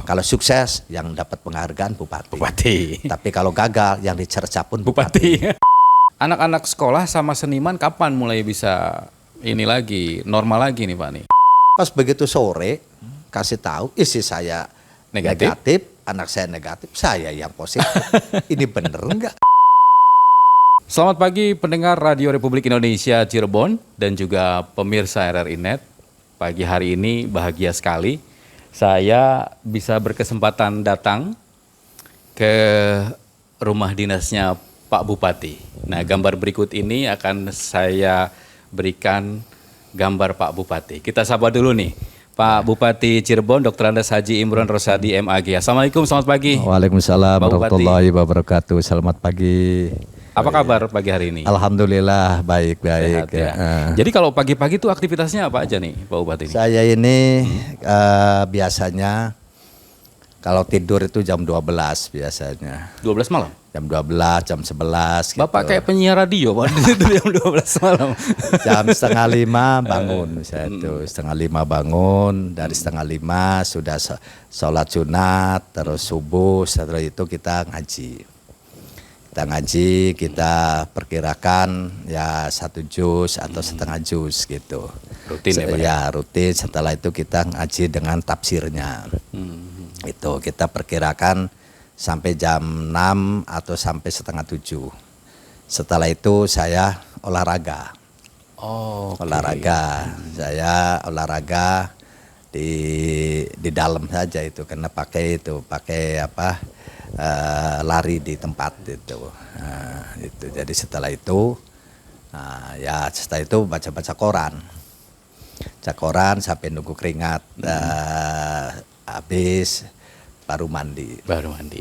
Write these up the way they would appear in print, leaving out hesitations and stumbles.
Kalau sukses yang dapat penghargaan bupati. Bupati. Tapi kalau gagal yang dicerca pun Bupati. Anak-anak sekolah sama seniman kapan mulai bisa ini lagi, normal lagi nih Pak nih? Pas begitu sore kasih tahu isi saya negatif, anak saya negatif, saya yang positif. Ini bener enggak? Selamat pagi pendengar Radio Republik Indonesia Cirebon dan juga pemirsa RRI Net. Pagi hari ini bahagia sekali saya bisa berkesempatan datang ke rumah dinasnya Pak Bupati. Nah, gambar berikut ini akan saya berikan gambar Pak Bupati. Kita sapa dulu nih. Pak Bupati Cirebon, Dr. Andes Haji Imron Rosadi MAG. Assalamualaikum, selamat pagi. Waalaikumsalam warahmatullahi wabarakatuh. Selamat pagi. Apa kabar pagi hari ini? Alhamdulillah baik-baik. Ya. Jadi kalau pagi-pagi itu aktivitasnya apa aja nih Pak Bupati? Saya ini biasanya kalau tidur itu jam 12 biasanya. 12 malam? Jam 12, jam 11 gitu. Bapak kayak penyiar radio Pak, itu jam 12 malam. Jam setengah 5 bangun saya itu. Setengah 5 bangun, dari setengah 5 sudah sholat sunat, terus subuh, setelah itu kita ngaji. Kita perkirakan ya 1 juz atau setengah juz gitu. Rutin ya Pak? Ya rutin, setelah itu kita ngaji dengan tafsirnya. Itu kita perkirakan sampai jam 6 atau sampai setengah 7. Setelah itu saya olahraga. Olahraga, saya olahraga di dalam saja itu karena pakai lari di tempat itu. Itu. Jadi setelah itu, setelah itu baca-baca koran. Baca koran sampai nunggu keringat habis baru mandi.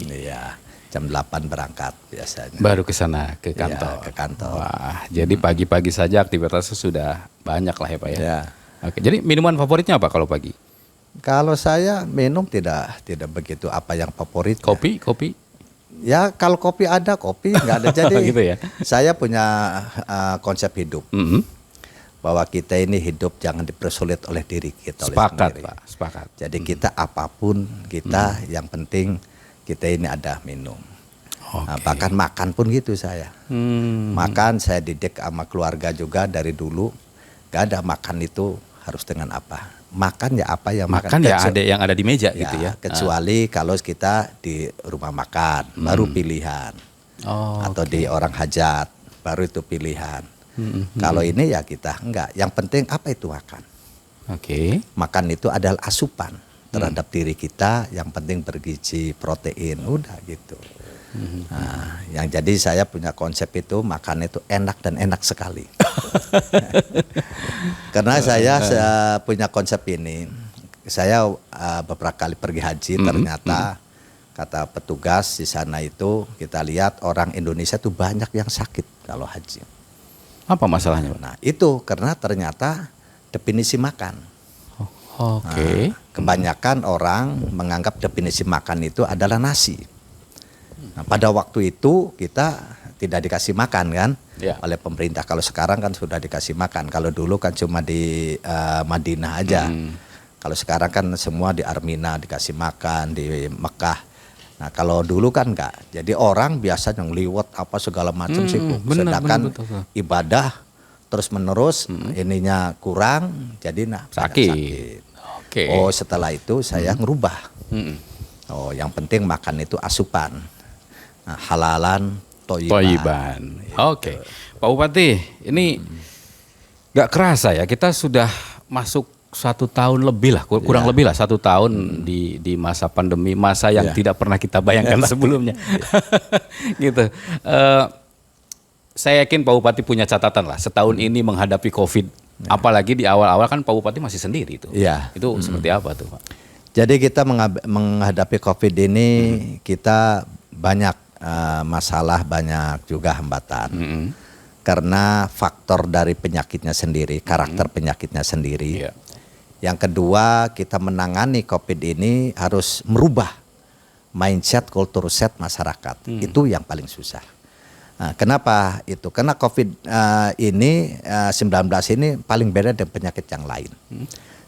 Iya. Jam 8 berangkat biasanya. Baru ke sana ke kantor. Ya, ke kantor. Wah, jadi pagi-pagi saja aktivitasnya sudah banyak lah ya Pak ya. Ya. Oke, jadi minuman favoritnya apa kalau pagi? Kalau saya minum tidak begitu apa yang favorit. Kopi? Ya kalau kopi ada, kopi nggak ada. Jadi gitu ya? Saya punya konsep hidup bahwa kita ini hidup jangan dipersulit oleh diri kita. Sepakat sendiri. Pak, sepakat. Jadi kita apapun kita yang penting kita ini ada minum. Nah, bahkan makan pun gitu saya. Makan saya didik sama keluarga juga dari dulu. Gak ada makan itu harus dengan apa. Makan ya apa yang makan ya ada yang ada di meja gitu ya. Kecuali kalau kita di rumah makan baru pilihan. Atau di orang hajat baru itu pilihan. Kalau ini ya kita enggak. Yang penting apa itu makan. Makan itu adalah asupan terhadap diri kita, yang penting bergizi, protein, udah gitu. Nah, yang jadi saya punya konsep itu makan itu enak dan enak sekali. Karena saya punya konsep ini, saya beberapa kali pergi haji, ternyata kata petugas di sana itu kita lihat orang Indonesia itu banyak yang sakit kalau haji. Apa masalahnya? Nah itu karena ternyata definisi makan. Nah, kebanyakan orang menganggap definisi makan itu adalah nasi. Nah, pada waktu itu kita tidak dikasih makan kan oleh pemerintah. Kalau sekarang kan sudah dikasih makan. Kalau dulu kan cuma di Madinah aja. Kalau sekarang kan semua di Armina dikasih makan, di Mekah. Nah kalau dulu kan enggak. Jadi orang biasa yang liwat apa segala macam sih. Sedangkan ibadah terus menerus ininya kurang, jadi sakit. Setelah itu saya ngerubah. Yang penting makan itu asupan. Nah, halalan toyiban. Oke. Pak Bupati, ini gak kerasa ya kita sudah masuk 1 tahun lebih lah, kurang lebih lah 1 tahun di masa pandemi, masa yang tidak pernah kita bayangkan sebelumnya. Gitu. Saya yakin Pak Bupati punya catatan lah setahun ini menghadapi COVID. Apalagi di awal-awal kan Pak Bupati masih sendiri itu. Itu seperti apa tuh Pak? Jadi kita menghadapi COVID ini kita banyak masalah, banyak juga hambatan. Karena faktor dari penyakitnya sendiri, karakter penyakitnya sendiri. Yang kedua kita menangani COVID ini harus merubah mindset, culture set masyarakat. Itu yang paling susah. Nah, kenapa itu? Karena COVID ini 19 ini paling beda dengan penyakit yang lain.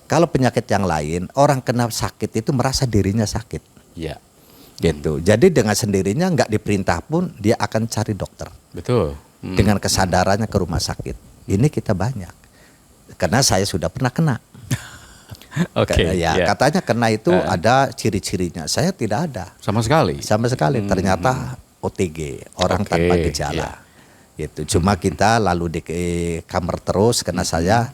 Kalau penyakit yang lain, orang kena sakit itu merasa dirinya sakit. Ya. Gitu. Jadi dengan sendirinya nggak diperintah pun dia akan cari dokter. Betul. Dengan kesadarannya ke rumah sakit. Ini kita banyak. Karena saya sudah pernah kena. Oke. Ya, katanya kena itu ada ciri-cirinya. Saya tidak ada. Sama sekali. Sama sekali. Ternyata OTG, orang tanpa gejala. Gitu. Cuma kita lalu di kamar terus karena saya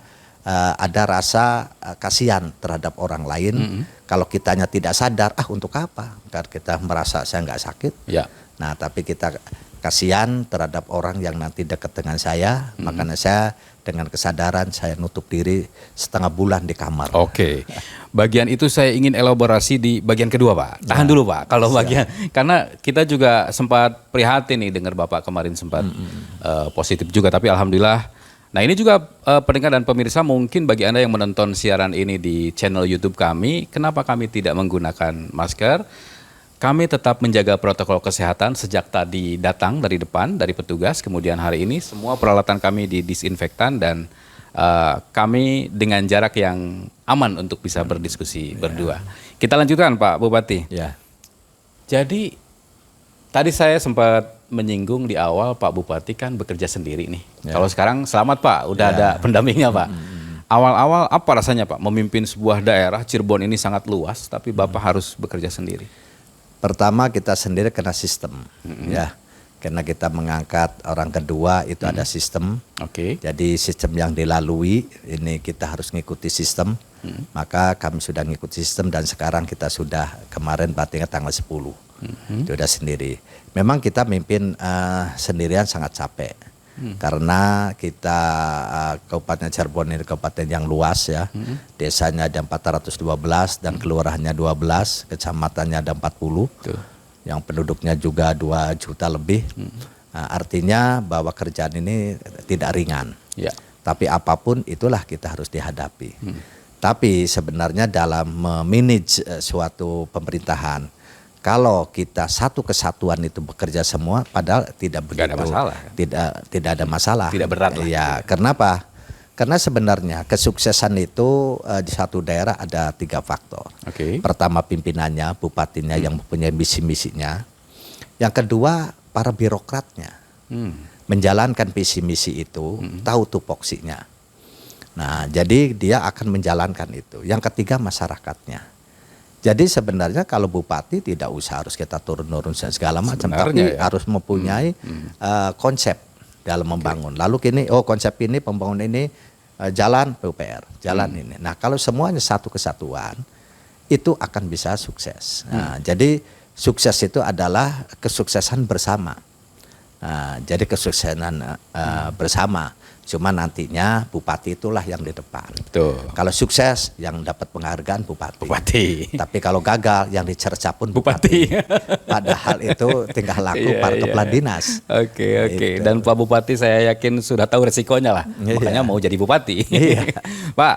ada rasa kasihan terhadap orang lain. Kalau kitanya tidak sadar, untuk apa? Karena kita merasa saya nggak sakit. Ya. Nah, tapi kita kasihan terhadap orang yang nanti dekat dengan saya. Makanya saya dengan kesadaran saya nutup diri setengah bulan di kamar. Oke. Bagian itu saya ingin elaborasi di bagian kedua, Pak. Tahan dulu, Pak. Kalau bagian karena kita juga sempat prihatin nih dengar Bapak kemarin sempat positif juga, tapi alhamdulillah. Nah, ini juga pendengar dan pemirsa, mungkin bagi Anda yang menonton siaran ini di channel YouTube kami, kenapa kami tidak menggunakan masker? Kami tetap menjaga protokol kesehatan sejak tadi datang dari depan, dari petugas, kemudian hari ini semua peralatan kami didisinfektan dan kami dengan jarak yang aman untuk bisa berdiskusi berdua. Kita lanjutkan Pak Bupati. Ya. Jadi tadi saya sempat menyinggung di awal Pak Bupati kan bekerja sendiri nih. Kalau sekarang selamat Pak, udah ada pendampingnya Pak. Awal-awal apa rasanya Pak memimpin sebuah daerah, Cirebon ini sangat luas tapi Bapak harus bekerja sendiri? Pertama kita sendiri kena sistem, ya, karena kita mengangkat orang kedua itu ada sistem. Oke. Jadi sistem yang dilalui ini kita harus ngikuti sistem. Maka kami sudah ngikuti sistem dan sekarang kita sudah kemarin batnya tanggal 10. Itu udah sendiri. Memang kita mimpin sendirian sangat capek. Karena kita Kabupaten Cirebon ini kabupaten yang luas ya. Desanya ada 412 dan kelurahannya 12, kecamatannya ada 40. Tuh. Yang penduduknya juga 2 juta lebih. Artinya bahwa kerjaan ini tidak ringan. Ya. Tapi apapun itulah kita harus dihadapi. Tapi sebenarnya dalam memanage suatu pemerintahan, kalau kita satu kesatuan itu bekerja semua, padahal tidak begitu. Tidak ada masalah. Tidak ada masalah. Tidak berat lah. Ya, kenapa? Karena sebenarnya kesuksesan itu di satu daerah ada 3 faktor. Oke. Pertama pimpinannya, bupatinya yang mempunyai misi-misinya. Yang kedua para birokratnya. Menjalankan visi misi itu, tahu tupoksinya. Nah, jadi dia akan menjalankan itu. Yang ketiga masyarakatnya. Jadi sebenarnya kalau bupati tidak usah harus kita turun-turun segala macam, tapi harus mempunyai konsep dalam membangun. Lalu kini konsep ini pembangunan ini jalan PUPR, jalan ini. Nah, kalau semuanya satu kesatuan itu akan bisa sukses. Nah, jadi sukses itu adalah kesuksesan bersama. Nah, jadi kesuksesan bersama. Cuma nantinya bupati itulah yang di depan. Betul. Kalau sukses yang dapat penghargaan bupati. Tapi kalau gagal yang dicerca pun Bupati. Padahal itu tinggal laku para kepala dinas. Oke. Gitu. Dan Pak Bupati saya yakin sudah tahu resikonya lah. Makanya mau jadi bupati. Pak,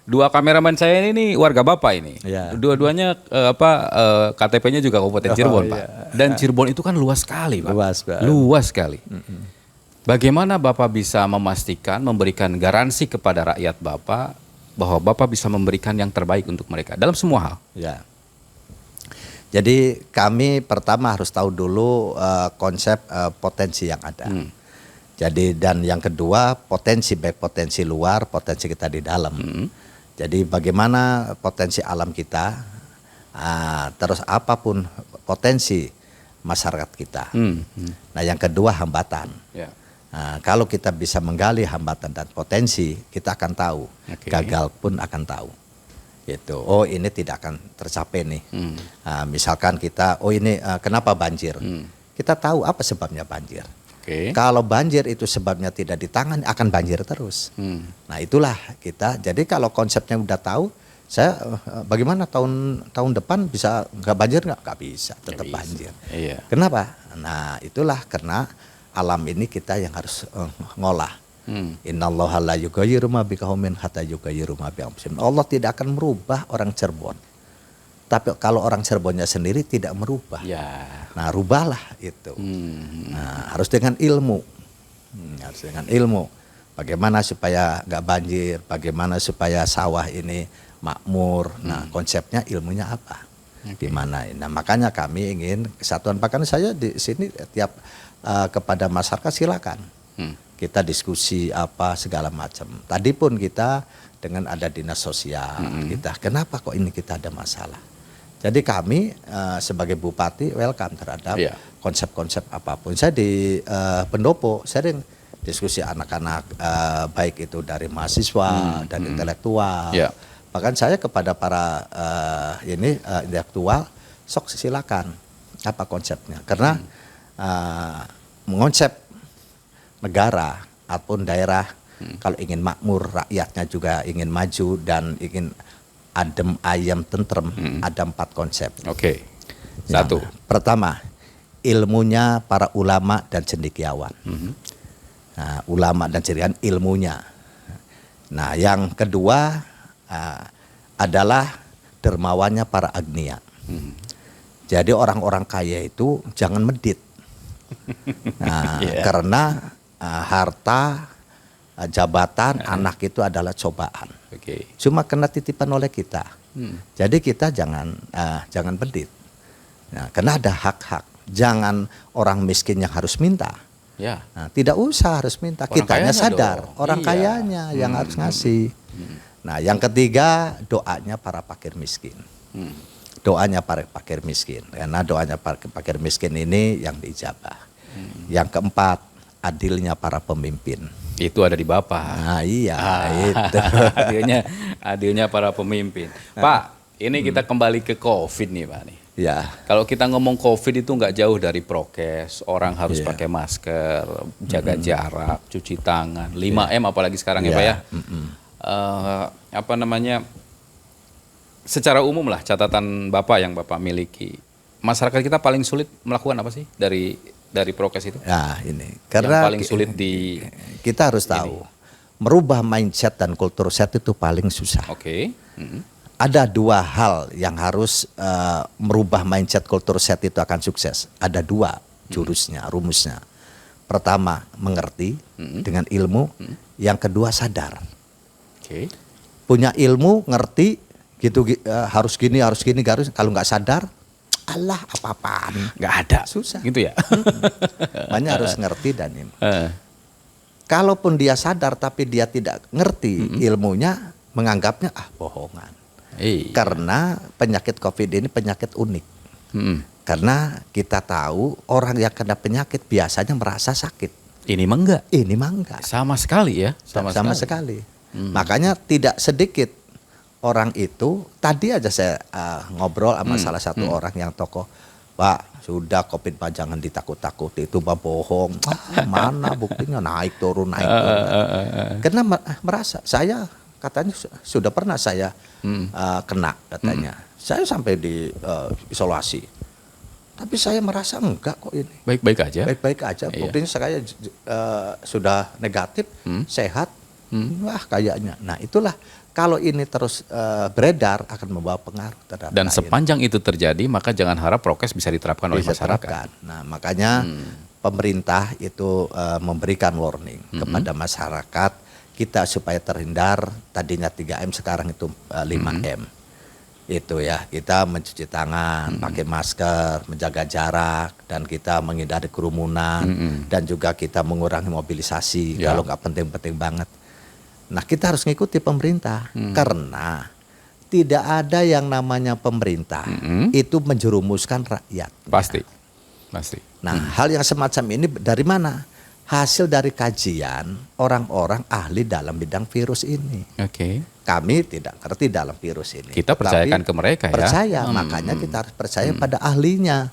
2 kameramen saya ini warga Bapak ini. Dua-duanya KTP-nya juga Kabupaten Cirebon, Pak. Dan Cirebon itu kan luas sekali, Pak. Luas sekali. Bagaimana Bapak bisa memastikan, memberikan garansi kepada rakyat Bapak bahwa Bapak bisa memberikan yang terbaik untuk mereka dalam semua hal? Ya. Jadi kami pertama harus tahu dulu konsep potensi yang ada. Jadi dan yang kedua potensi baik potensi luar, potensi kita di dalam. Jadi bagaimana potensi alam kita, terus apapun potensi masyarakat kita. Nah yang kedua hambatan. Nah, kalau kita bisa menggali hambatan dan potensi, kita akan tahu. Gagal pun akan tahu. Gitu. Oh ini tidak akan tercapai nih. Nah, misalkan kita, ini kenapa banjir? Kita tahu apa sebabnya banjir. Kalau banjir itu sebabnya tidak ditangani, akan banjir terus. Nah itulah kita. Jadi kalau konsepnya udah tahu, saya bagaimana tahun depan bisa nggak banjir nggak? Nggak bisa, tetap banjir. Kenapa? Nah itulah karena alam ini kita yang harus ngolah. Innallaha la yughayyiru ma biqaumin hatta yughayyiru ma bi anfusihim. Allah tidak akan merubah orang Cirebon. Tapi kalau orang Cirebonnya sendiri tidak merubah. Nah, rubahlah itu. Nah, harus dengan ilmu. Harus dengan ilmu. Bagaimana supaya nggak banjir, bagaimana supaya sawah ini makmur. Nah, konsepnya ilmunya apa? Gimana? Nah, makanya kami ingin kesatuan bahkan saya di sini tiap kepada masyarakat silakan. Kita diskusi apa segala macam. Tadi pun kita dengan ada dinas sosial kita, kenapa kok ini kita ada masalah? Jadi kami sebagai bupati welcome terhadap konsep-konsep apapun. Saya di Pendopo sering diskusi anak-anak baik itu dari mahasiswa dan intelektual. Bahkan saya kepada para intelektual, sok silakan apa konsepnya. Karena konsep negara ataupun daerah kalau ingin makmur, rakyatnya juga ingin maju dan ingin adem ayem tentrem, ada 4 konsep. Oke. Satu. Pertama, ilmunya para ulama dan cendekiawan. Nah, ulama dan cendekiawan ilmunya. Nah, yang kedua adalah dermawannya para agnia. Jadi orang-orang kaya itu jangan medit. Nah, karena harta, jabatan, anak itu adalah cobaan. Cuma kena titipan oleh kita. Jadi kita jangan medit. Nah, karena ada hak-hak. Jangan orang miskin yang harus minta. Nah, tidak usah harus minta. Kitanya sadar. Orang kayanya yang harus ngasih. Nah, yang ketiga doanya para fakir miskin. Doanya para fakir miskin. Karena doanya para fakir miskin ini yang diijabah. Yang keempat, adilnya para pemimpin. Itu ada di Bapak. Nah, iya, itu. adilnya para pemimpin. Pak, ini kita kembali ke COVID nih, Pak nih. Ya. Kalau kita ngomong COVID itu nggak jauh dari prokes, orang harus pakai masker, jaga jarak, cuci tangan, 5M apalagi sekarang ya Pak ya. Apa namanya? Secara umum lah catatan Bapak yang Bapak miliki, masyarakat kita paling sulit melakukan apa sih dari prokes itu? Nah, ini karena yang paling sulit kita harus tahu merubah mindset dan kultur set itu paling susah. Ada 2 hal yang harus merubah mindset kultur set itu akan sukses. Ada 2 jurusnya, rumusnya. Pertama, mengerti dengan ilmu. Yang kedua, sadar. Punya ilmu, ngerti, gitu harus gini, kalau nggak sadar, Allah apa-apaan. Nggak ada. Susah. Gitu ya? Makanya harus ngerti dan ilmu. Kalaupun dia sadar tapi dia tidak ngerti ilmunya, menganggapnya bohongan. Karena penyakit COVID ini penyakit unik. Karena kita tahu orang yang kena penyakit biasanya merasa sakit. Ini mah enggak. Ini mah enggak. Sama sekali ya. Sama sekali. Makanya tidak sedikit orang itu. Tadi aja saya ngobrol sama salah satu orang yang tokoh. Pak, sudah COVID Pak jangan ditakut-takuti. Itu Pak bohong. Mana buktinya naik turun. Karena merasa saya katanya sudah pernah saya kena katanya. Saya sampai di isolasi. Tapi saya merasa enggak kok ini. Baik-baik aja. Baik-baik aja. Buktinya saya sudah negatif, sehat. Wah kayaknya. Nah itulah kalau ini terus beredar akan membawa pengaruh terhadap dan lain. Sepanjang itu terjadi maka jangan harap prokes bisa diterapkan oleh masyarakat. Nah makanya pemerintah itu memberikan warning kepada masyarakat kita supaya terhindar tadinya 3M sekarang itu 5M. Itu ya, kita mencuci tangan, pakai masker, menjaga jarak dan kita menghindari kerumunan dan juga kita mengurangi mobilisasi kalau nggak penting-penting banget. Nah, kita harus mengikuti pemerintah karena tidak ada yang namanya pemerintah itu menjerumuskan rakyat. Pasti. Nah, hal yang semacam ini dari mana? Hasil dari kajian orang-orang ahli dalam bidang virus ini. Kami tidak ngerti dalam virus ini. Kita percayakan ke mereka ya. Percaya, makanya kita harus percaya pada ahlinya.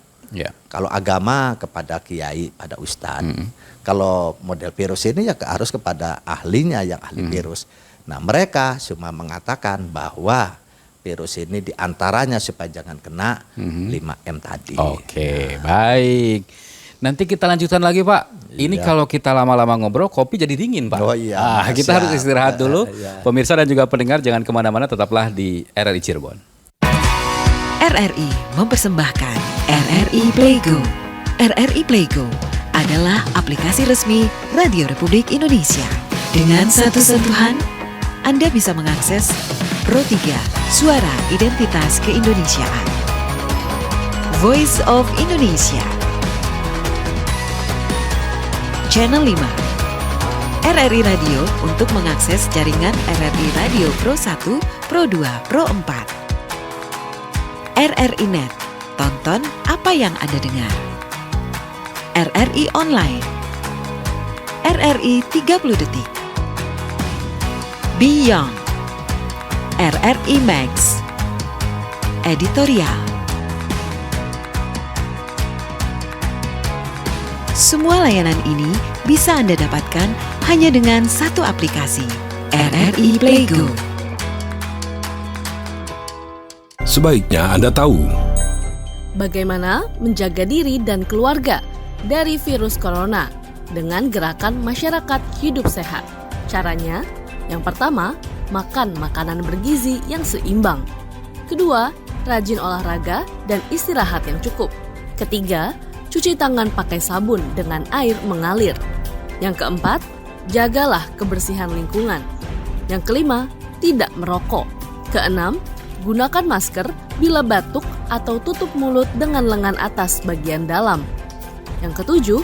Kalau agama kepada kiai, pada ustadz. Kalau model virus ini ya harus kepada ahlinya yang ahli virus. Nah mereka cuma mengatakan bahwa virus ini diantaranya supaya jangan kena 5M tadi. Baik. Nanti kita lanjutkan lagi Pak. Ini kalau kita lama-lama ngobrol kopi jadi dingin Pak. Kita harus istirahat dulu. Pemirsa dan juga pendengar jangan kemana-mana, tetaplah di RRI Cirebon. RRI mempersembahkan RRI Playgo. RRI Playgo adalah aplikasi resmi Radio Republik Indonesia. Dengan satu sentuhan, Anda bisa mengakses Pro 3, Suara Identitas Keindonesiaan. Voice of Indonesia. Channel 5. RRI Radio untuk mengakses jaringan RRI Radio Pro 1, Pro 2, Pro 4. RRI Net. Tonton apa yang Anda dengar. RRI Online. RRI 30 Detik. Beyond. RRI Max. Editorial. Semua layanan ini bisa Anda dapatkan hanya dengan satu aplikasi, RRI Playgo. Sebaiknya Anda tahu bagaimana menjaga diri dan keluarga dari virus corona dengan gerakan masyarakat hidup sehat. Caranya, yang pertama, makan makanan bergizi yang seimbang. Kedua, rajin olahraga dan istirahat yang cukup. Ketiga, cuci tangan pakai sabun dengan air mengalir. Yang keempat, jagalah kebersihan lingkungan. Yang kelima, tidak merokok. Keenam, gunakan masker bila batuk atau tutup mulut dengan lengan atas bagian dalam. Yang ketujuh,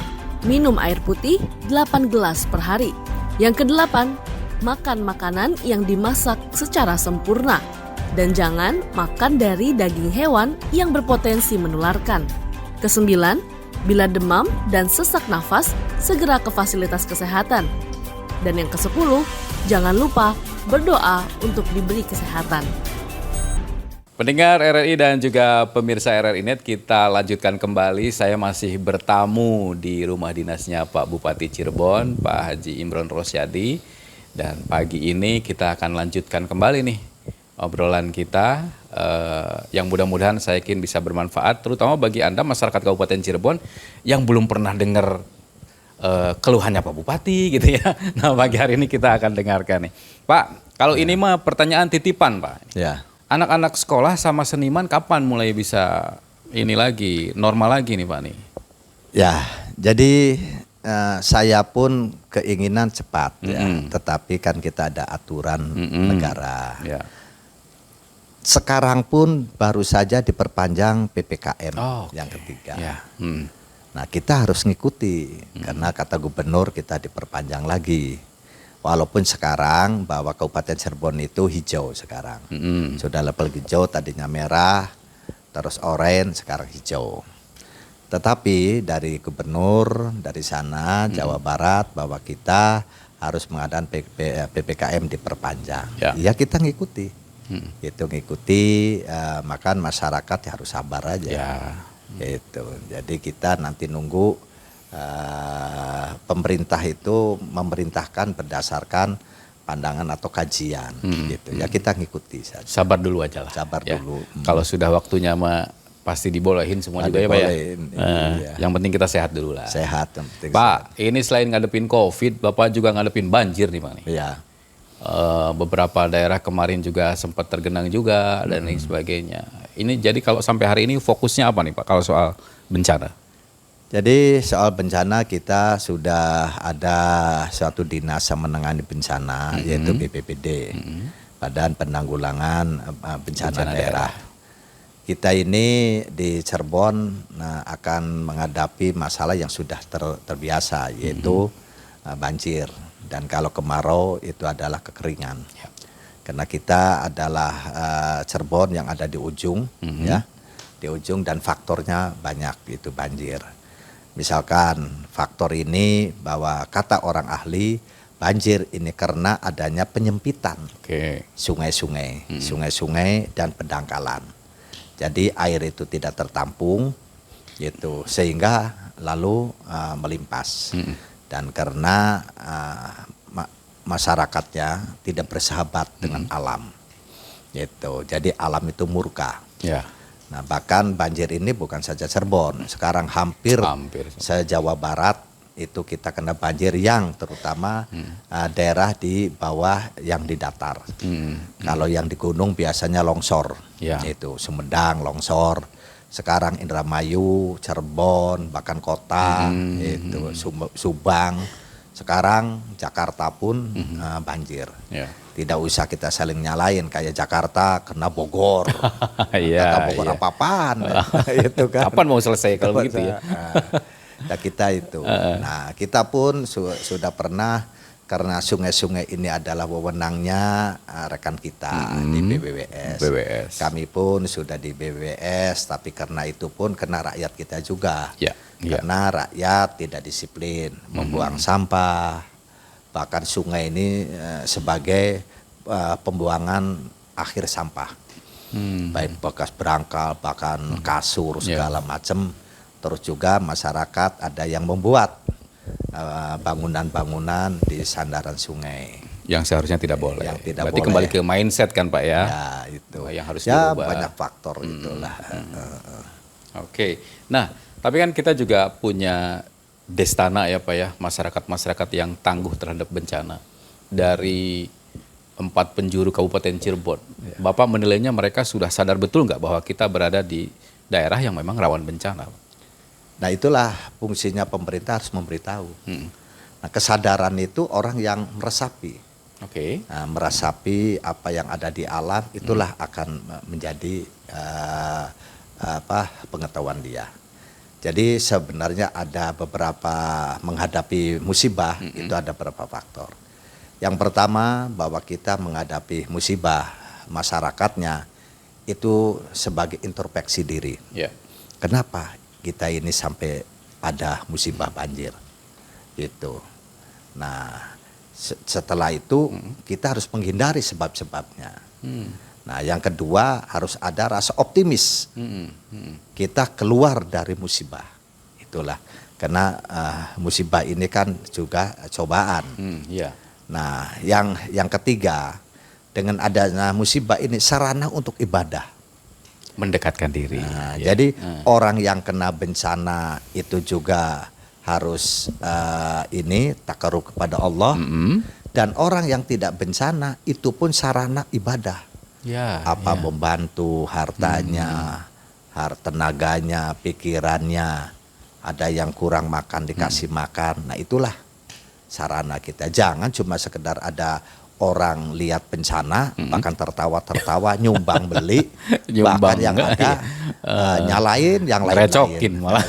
minum air putih 8 gelas per hari. Yang kedelapan, makan makanan yang dimasak secara sempurna. Dan jangan makan dari daging hewan yang berpotensi menularkan. Kesembilan, bila demam dan sesak nafas, segera ke fasilitas kesehatan. Dan yang ke-10, jangan lupa berdoa untuk diberi kesehatan. Pendengar RRI dan juga pemirsa RRI Net, kita lanjutkan kembali. Saya masih bertamu di rumah dinasnya Pak Bupati Cirebon, Pak Haji Imron Rosyadi. Dan pagi ini kita akan lanjutkan kembali nih obrolan kita yang mudah-mudahan saya yakin bisa bermanfaat, terutama bagi Anda masyarakat Kabupaten Cirebon yang belum pernah dengar keluhannya Pak Bupati gitu ya. Nah, pagi hari ini kita akan dengarkan nih. Pak, kalau ini mah pertanyaan titipan, Pak. Ya. Anak-anak sekolah sama seniman kapan mulai bisa ini lagi, normal lagi nih Pak nih? Ya, jadi saya pun keinginan cepat ya, tetapi kan kita ada aturan negara. Ya. Sekarang pun baru saja diperpanjang PPKM yang ketiga. Ya. Nah, kita harus ngikuti karena kata gubernur kita diperpanjang lagi. Walaupun sekarang bahwa Kabupaten Cirebon itu hijau sekarang. Sudah level hijau, tadinya merah, terus oranye, sekarang hijau. Tetapi dari gubernur, dari sana Jawa Barat bahwa kita harus mengadakan PPKM diperpanjang. Ya kita ngikuti. Itu ngikuti, maka masyarakat harus sabar aja. Ya. Gitu. Jadi kita nanti nunggu pemerintah itu memerintahkan berdasarkan pandangan atau kajian. Gitu. Ya kita ngikuti saja. Sabar dulu aja lah. Sabar ya. dulu. Kalau sudah waktunya mah pasti dibolehin semua juga ya Pak ya. Iya. Yang penting kita sehat dulu lah. Sehat yang penting. Pak, ini selain ngadepin COVID, Bapak juga ngadepin banjir nih Pak nih. Iya. Beberapa daerah kemarin juga sempat tergenang juga dan lain sebagainya. Ini jadi kalau sampai hari ini fokusnya apa nih Pak kalau soal bencana? Jadi soal bencana kita sudah ada suatu dinas yang menangani bencana yaitu BPBD, Badan Penanggulangan Bencana Daerah. Kita ini di Cirebon akan menghadapi masalah yang sudah terbiasa yaitu banjir. Dan kalau kemarau itu adalah kekeringan. Ya. Karena kita adalah Cirebon yang ada di ujung, ya, di ujung dan faktornya banyak itu banjir. Misalkan faktor ini bahwa kata orang ahli banjir ini karena adanya penyempitan sungai-sungai, sungai-sungai dan pendangkalan. Jadi air itu tidak tertampung, gitu, sehingga lalu melimpas. Dan karena masyarakatnya tidak bersahabat dengan alam, gitu. Jadi alam itu murka. Ya. Nah bahkan banjir ini bukan saja Cirebon, sekarang hampir se-Jawa Barat itu kita kena banjir yang terutama daerah di bawah yang di datar. Kalau yang di gunung biasanya longsor, itu Sumedang longsor. Sekarang Indramayu, Cirebon, bahkan kota, itu Subang. Sekarang Jakarta pun banjir. Tidak usah kita saling nyalain kayak Jakarta kena Bogor. Iya, Kata Bogor iya. apa-apaan. Itu kan. Kapan mau selesai kalau begitu ya? Nah, kita itu. Nah, kita pun sudah pernah, karena sungai-sungai ini adalah wewenangnya rekan kita di BBWS. Kami pun sudah di BBWS, tapi karena itu pun kena rakyat kita juga. Ya, ya. Karena rakyat tidak disiplin, membuang sampah. Bahkan sungai ini sebagai pembuangan akhir sampah. Baik bekas berangkal, bahkan kasur, segala macam. Terus juga masyarakat ada yang membuat bangunan-bangunan di sandaran sungai. Yang seharusnya tidak boleh. Yang tidak Berarti boleh. kembali ke mindset kan Pak ya? Ya itu. Yang harus ya dirubah. banyak faktor itulah. Oke. Nah, tapi kan kita juga punya Destana ya Pak ya, masyarakat-masyarakat yang tangguh terhadap bencana. Dari 4 penjuru Kabupaten Cirebon. Bapak menilainya mereka sudah sadar betul nggak bahwa kita berada di daerah yang memang rawan bencana? Nah itulah fungsinya pemerintah harus memberitahu. Nah kesadaran itu orang yang meresapi. Oke. Nah, meresapi apa yang ada di alam itulah akan menjadi pengetahuan dia. Jadi sebenarnya ada beberapa menghadapi musibah itu ada beberapa faktor. Yang pertama bahwa kita menghadapi musibah masyarakatnya itu sebagai introspeksi diri. Ya. Kenapa kita ini sampai ada musibah banjir? Gitu. Nah, setelah itu kita harus menghindari sebab-sebabnya. Nah, yang kedua harus ada rasa optimis. Kita keluar dari musibah. Itulah. Karena musibah ini kan juga cobaan. Iya. Nah, yang ketiga, dengan adanya musibah ini sarana untuk ibadah. Mendekatkan diri. Nah, ya. jadi orang yang kena bencana itu juga harus takarub kepada Allah. Dan orang yang tidak bencana itu pun sarana ibadah. Ya. Membantu hartanya, tenaganya, pikirannya. Ada yang kurang makan dikasih makan. Nah itulah sarana kita. Jangan cuma sekedar ada orang lihat bencana bahkan tertawa-tertawa nyumbang beli, bahkan yang ada nyalain yang lain-lain. Recokin malah.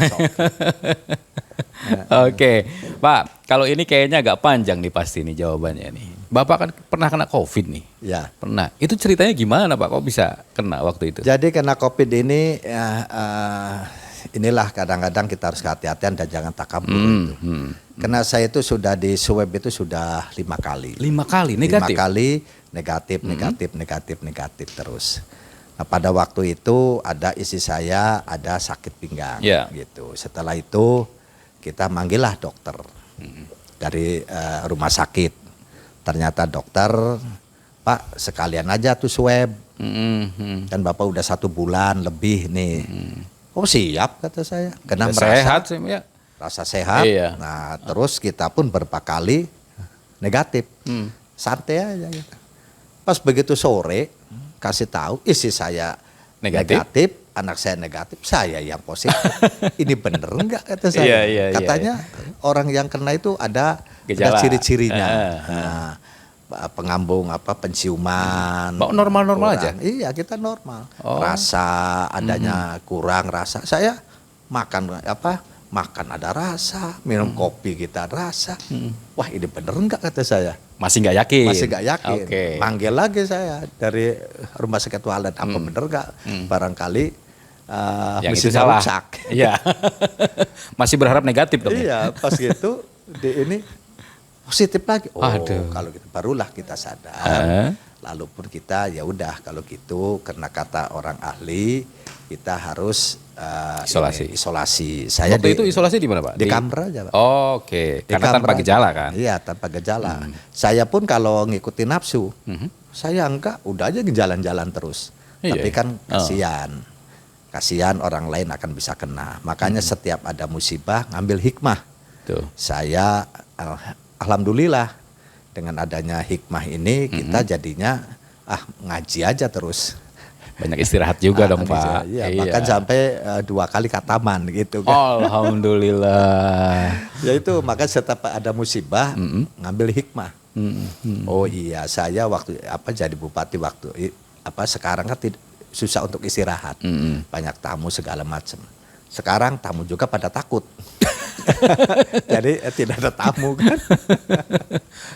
Oke, Pak, kalau ini kayaknya agak panjang nih pasti nih jawabannya nih. Bapak kan pernah kena COVID nih. Ya. Pernah. Itu ceritanya gimana Pak? Kok bisa kena waktu itu? Jadi kena COVID ini inilah kadang-kadang kita harus kehati-hatian dan jangan takabur itu. Karena saya itu sudah di swab itu sudah 5 kali. 5 kali negatif? 5 kali negatif terus. Nah, pada waktu itu ada istri saya ada sakit pinggang gitu. Setelah itu kita manggillah dokter dari rumah sakit. Ternyata dokter, Pak sekalian aja tuh swab. Kan Bapak udah 1 bulan lebih nih. Oh siap kata saya. Karena merasa sehat sih ya. Rasa sehat. Iya. Nah terus kita pun beberapa kali negatif. Santai aja gitu. Pas begitu sore kasih tahu istri saya negatif, anak saya negatif, saya yang positif. Ini bener enggak kata saya? Iya, Katanya orang yang kena itu ada ciri-cirinya. Nah, pengambung penciuman. Normal-normal aja? Iya kita normal. Rasa adanya kurang rasa. Saya makan ada rasa, minum kopi kita rasa. Wah ini bener enggak kata saya? Masih nggak yakin? Masih nggak yakin. Okay. Manggil lagi saya dari rumah sakit Walet. Apa bener enggak? Barangkali yang itu mesinnya salah. rusak. Iya. Masih berharap negatif dong? Iya pas gitu ini positif lagi. Aduh. Kalau gitu barulah kita sadar. Lalu pun kita ya udah kalau gitu karena kata orang ahli kita harus isolasi. Saya waktu itu isolasi di mana Pak? Di kamar aja Pak. Oke. Karena tanpa gejala kan? Iya tanpa gejala. Saya pun kalau ngikutin nafsu, saya enggak udah aja jalan-jalan terus. Tapi kan kasihan orang lain akan bisa kena. Makanya setiap ada musibah ngambil hikmah. Tuh. Saya alhamdulillah dengan adanya hikmah ini kita jadinya ngaji aja terus. Banyak istirahat juga dong Pak. Iya. Bahkan sampai 2 kali khataman gitu kan. Alhamdulillah. Ya itu maka setiap ada musibah ngambil hikmah. Oh iya, saya waktu jadi bupati sekarang kan susah untuk istirahat. Banyak tamu segala macam. Sekarang tamu juga pada takut. Jadi tidak ada tamu kan.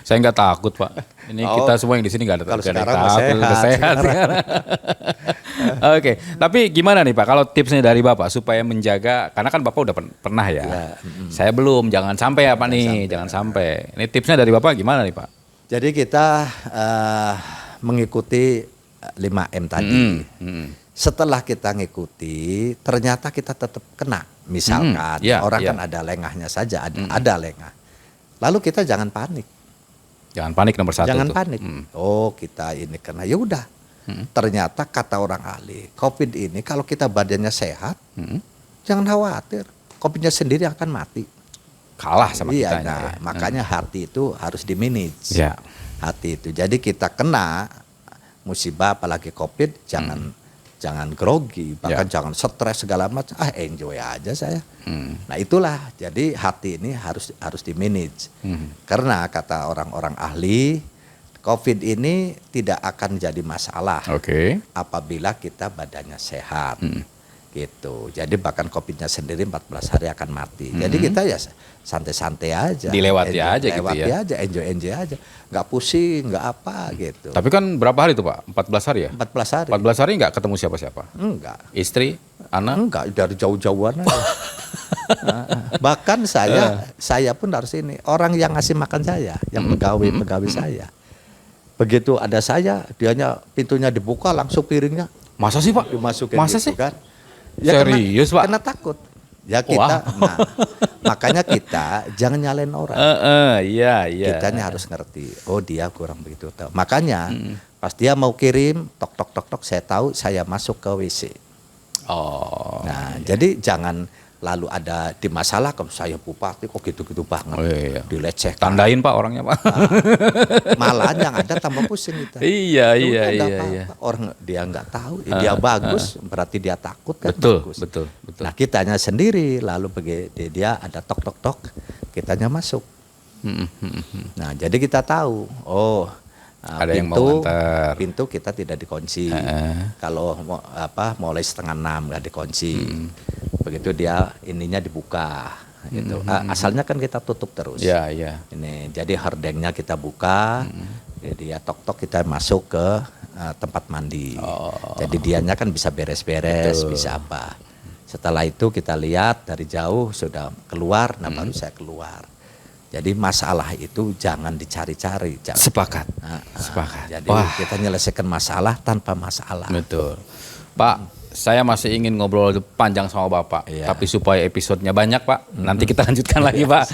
Saya nggak takut Pak. Ini kita semua yang di sini nggak ada Kalau nggak ada sekarang yang takut, udah sehat sehat. Oke, tapi gimana nih Pak? Kalau tipsnya dari Bapak supaya menjaga, karena kan Bapak udah pernah ya. Saya belum, jangan sampai ya Pak nih, jangan sampai. Ini tipsnya dari Bapak gimana nih Pak? Jadi kita mengikuti 5M tadi. Setelah kita ngikuti, ternyata kita tetap kena. Misalkan orang kan ada lengahnya saja, ada lengah. Lalu kita jangan panik. Jangan panik nomor satu. Jangan panik. Oh kita ini kena, ya udah. Ternyata kata orang ahli, COVID ini kalau kita badannya sehat, jangan khawatir. COVID-nya sendiri akan mati. Kalah sama iya, kitanya. Nah, makanya hati itu harus di-manage. Ya. Hati itu. Jadi kita kena musibah apalagi COVID, jangan grogi, bahkan jangan stres segala macam. Enjoy aja saya. Nah itulah. Jadi hati ini harus di-manage. Karena kata orang-orang ahli, COVID ini tidak akan jadi masalah apabila kita badannya sehat. Gitu. Jadi bahkan COVID-nya sendiri 14 hari akan mati. Jadi kita ya santai-santai aja. Dilewati aja gitu ya. Dilewati aja, enjoy aja. Nggak pusing, nggak apa gitu. Tapi kan berapa hari itu Pak? 14 hari ya? 14 hari. 14 hari nggak ketemu siapa-siapa? Enggak. Istri, anak? Enggak, dari jauh-jauhan aja. Bahkan saya pun harus ini. Orang yang ngasih makan saya, yang pegawai saya. Begitu ada saya, dianya pintunya dibuka langsung piringnya. Masa sih Pak? Dimasukin Masa gitu sih? kan. Ya, serius Pak? Karena takut. Ya kita, makanya kita jangan nyalain orang. Iya. Kitanya harus ngerti. Oh dia kurang begitu tahu. Makanya pas dia mau kirim, tok, saya tahu saya masuk ke WC. Oh. Nah jadi jangan lalu ada di masalah kalau saya bupati kok gitu-gitu banget. Dilecehkan. Tandain Pak orangnya Pak. Malah yang ada tambah pusing kita. Iya. Orang dia nggak tahu, dia bagus, berarti dia takut kan. Betul. Nah kitanya sendiri lalu begitu dia ada tok, kitanya masuk. Nah jadi kita tahu, ada yang mau antar. Pintu kita tidak dikunci. Kalau mulai 5:30 nggak dikunci. Begitu dia ininya dibuka. Gitu. Asalnya kan kita tutup terus. Iya. Ini jadi hordengnya kita buka. Jadi ya tok kita masuk ke tempat mandi. Jadi dianya kan bisa beres-beres, bisa apa. Setelah itu kita lihat dari jauh sudah keluar, baru saya keluar. Jadi masalah itu jangan dicari-cari. Sepakat. Jadi kita menyelesaikan masalah tanpa masalah. Betul. Pak, saya masih ingin ngobrol panjang sama Bapak. Tapi supaya episodenya banyak Pak, nanti kita lanjutkan lagi Pak.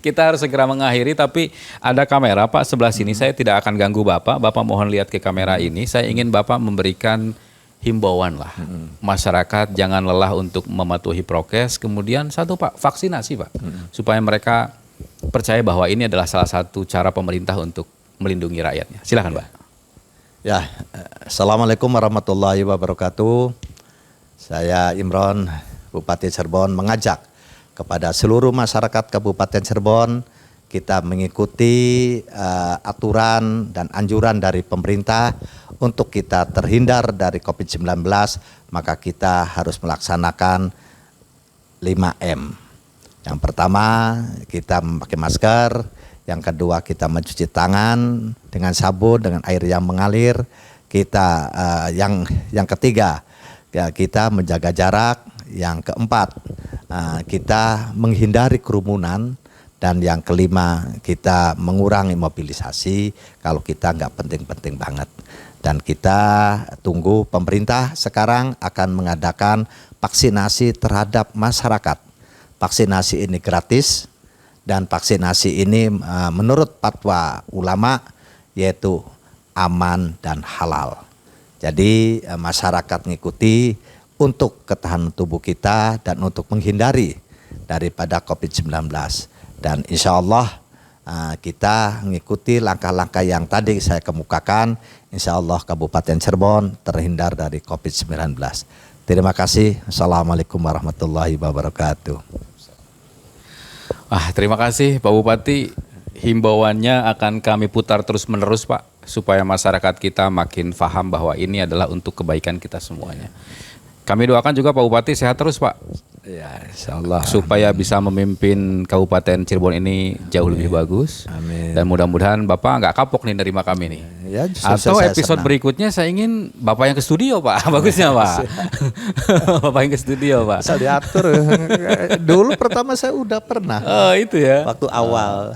Kita harus segera mengakhiri, tapi ada kamera Pak sebelah sini. Saya tidak akan ganggu Bapak. Bapak mohon lihat ke kamera ini. Saya ingin Bapak memberikan himbauan lah. Masyarakat jangan lelah untuk mematuhi prokes. Kemudian satu Pak, vaksinasi Pak. Supaya mereka percaya bahwa ini adalah salah satu cara pemerintah untuk melindungi rakyatnya. Silakan Pak. Ya, Assalamualaikum warahmatullahi wabarakatuh. Saya Imron, Bupati Cirebon, mengajak kepada seluruh masyarakat Kabupaten Cirebon kita mengikuti aturan dan anjuran dari pemerintah untuk kita terhindar dari COVID-19, maka kita harus melaksanakan 5M. Yang pertama kita memakai masker, yang kedua kita mencuci tangan dengan sabun dengan air yang mengalir, kita yang ketiga ya, kita menjaga jarak, yang keempat kita menghindari kerumunan. Dan yang kelima kita mengurangi mobilisasi kalau kita nggak penting-penting banget. Dan kita tunggu pemerintah sekarang akan mengadakan vaksinasi terhadap masyarakat. Vaksinasi ini gratis dan vaksinasi ini menurut fatwa ulama yaitu aman dan halal. Jadi masyarakat mengikuti untuk ketahanan tubuh kita dan untuk menghindari daripada COVID-19. Dan insya Allah kita mengikuti langkah-langkah yang tadi saya kemukakan, insya Allah Kabupaten Cirebon terhindar dari COVID-19. Terima kasih. Assalamualaikum warahmatullahi wabarakatuh. Terima kasih Pak Bupati. himbauannya akan kami putar terus-menerus Pak, supaya masyarakat kita makin paham bahwa ini adalah untuk kebaikan kita semuanya. Kami doakan juga Pak Bupati sehat terus Pak, Ya, insyaallah. supaya bisa memimpin Kabupaten Cirebon ini jauh lebih bagus. Amin. Dan mudah-mudahan Bapak nggak kapok nih nerima kami nih. Ya, justru Atau saya episode senang. berikutnya saya ingin Bapak yang ke studio Pak, bagusnya Pak. Bapak yang ke studio Pak. Bisa diatur. Dulu pertama saya udah pernah Oh itu ya. waktu awal.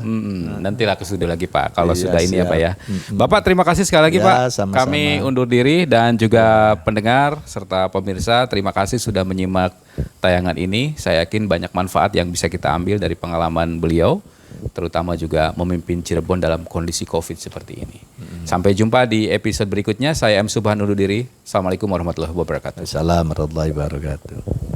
Nantilah ke studio lagi Pak, kalau Iya, sudah ini ya siap. Pak ya. Bapak terima kasih sekali lagi Ya, Pak. sama-sama. Kami undur diri dan juga pendengar serta pemirsa terima kasih sudah menyimak tayangan ini. Saya yakin banyak manfaat yang bisa kita ambil dari pengalaman beliau, terutama juga memimpin Cirebon dalam kondisi COVID seperti ini. Sampai jumpa di episode berikutnya. Saya M. Subhan undur diri. Assalamualaikum warahmatullahi wabarakatuh. Assalamualaikum warahmatullahi wabarakatuh.